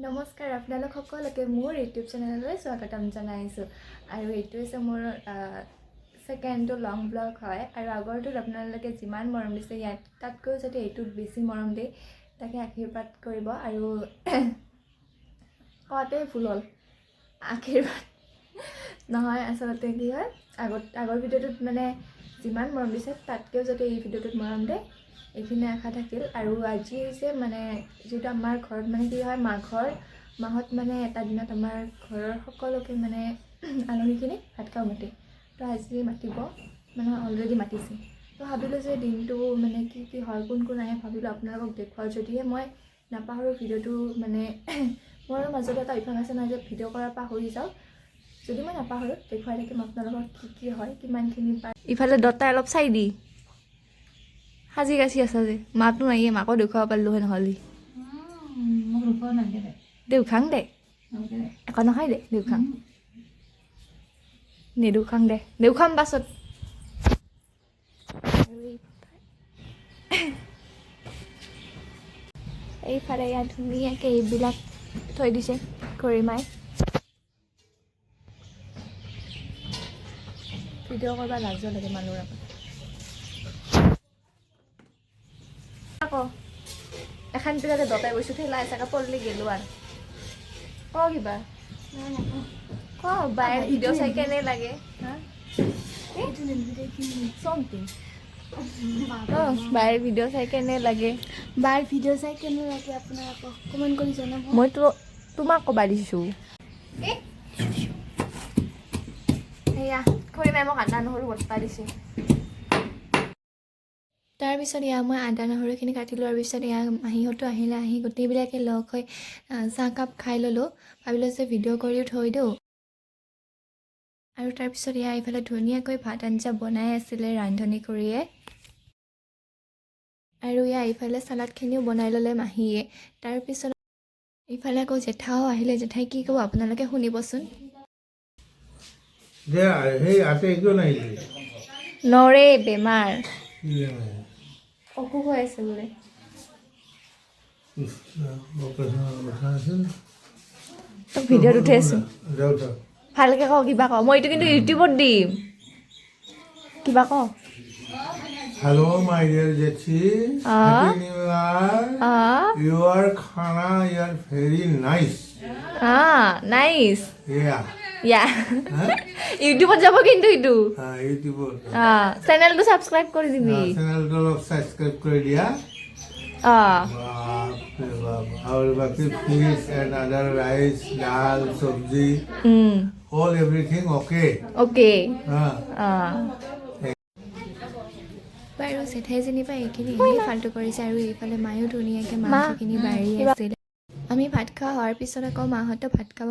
নমস্কাৰ আপোনালোক সকলোকে মোৰ ইউটিউব চেনেললৈ স্বাগতম জনাইছোঁ আৰু এইটো হৈছে মোৰ সেকেন্ডটো লং ব্লগ হয় আৰু আগৰটোত আপোনালোকে যিমান মৰম দিছে ইয়াত তাতকৈ যদি এইটোত বেছি মৰম দিয়ে তাকে আশীৰ্বাদ কৰিব আৰু কতে ভুল হ'ল আশীৰ্বাদ নহয় আচলতে কি হয় আগৰ ভিডিঅ'টোত মানে যিমান মৰম দিছে তাতকৈ যদি এই ভিডিঅ'টোত মৰম দিয়ে এইখিনি আশা থাকিল আৰু আজি হৈছে মানে যেটা আমাৰ ঘৰত মানে কি হয় মাহত মানে এটা দিনত আমাৰ ঘৰৰ সকলোকে মানে আলহীখিনি ভাত খাব মাতে তো আজি মাতিব মানে অলৰেডি মাতিছে তো ভাবিলোঁ যে দিনটো মানে কি হয় কোন আহে ভাবিলোঁ আপোনালোকক দেখুৱাও যদিহে মই নাপাহৰোঁ ভিডিঅ'টো মানে মোৰ মাজত এটা অভ্যাস আছে নহয় যে ভিডিঅ' কৰাৰ পাহৰি যাওঁ যদি মই নাপাহৰোঁ দেখুৱাই থাকিম আপোনালোকক কি হয় কিমানখিনি পায় ইফালে দতাই অলপ চাই দি সাজি কাচি আছা যে মাতো নাইয়ে মাকো দেখুৱাব পাৰিলোঁ হয় নহ'লে দেউখাং দে একো নহয় দে দেউখাং নেদেউখাং দে দেউখাম পাছত এইফালে ইয়াত ধুনীয়াকৈ এইবিলাক থৈ দিছে কৰিমাই ভিডিঅ' কৰিব লাজ লাগে মানুহৰ আগত আকৌ এখন পিলাতে দতাই বস্তু ঠেলাই চাকা পৰলি গেলো আৰু কিবা বায়েৰ ভিডিও চাই কেনে লাগে বায়েৰ ভিডিও চাই কেনে লাগে বাৰ ভিডিঅ' চাই কেনে লাগে আপোনাৰ আকৌ কমেণ্ট কৰি জনাব মই তোমাক ক'বা দিছোঁ সেয়া খুৰীমাই মোক আদা নহৰু বটা দিছে তাৰপিছত এয়া মই আদা নহৰুখিনি কাটি লোৱাৰ পিছত এয়া মাহীহঁতো আহিলে আহি গোটেইবিলাকে লগ হৈ চাহকাপ খাই ল'লোঁ ভাবিলোঁ যে ভিডিঅ' কৰিও থৈ দিওঁ আৰু তাৰপিছত এয়া এইফালে ধুনীয়াকৈ ভাত আঞ্জা বনাই আছিলে ৰান্ধনি কৰিয়ে আৰু এয়া এইফালে চালাডখিনিও বনাই ল'লে মাহীয়ে তাৰপিছত এইফালে আকৌ জেঠাও আহিলে জেঠাই কি ক'ব আপোনালোকে শুনিবচোন নৰে বেমাৰ অসুখ হৈ আছে বোলে তোক ভিডিঅ'ত উঠাই আছোঁ ভালকৈ কওঁ কিবা কওঁ মই এইটো কিন্তু ইউটিউবত দিম কিবা কওঁ Hello, my dear Jechi. Happy New Year. Your khana, you are very nice. Nice. Yeah. Yeah. ইউটিউবত যাব কিন্তু ইটো ইউটিউবত চেনেলটো সাবস্ক্রাইব কৰি দিবি চেনেলটো অলপ সাবস্ক্ৰাইব কৰি দিয়া और बाकी fish and other rice, dal, sabji, all everything okay. Okay. বাৰু জেঠাই যেনিবা এইখিনি এনেই ফাল্টু কৰিছে আৰু এইফালে মায়েও ধুনীয়াকৈ মাংসখিনি বাঢ়ি আছিল আমি ভাত খোৱা হোৱাৰ পিছত আকৌ মাহঁতো ভাত খাব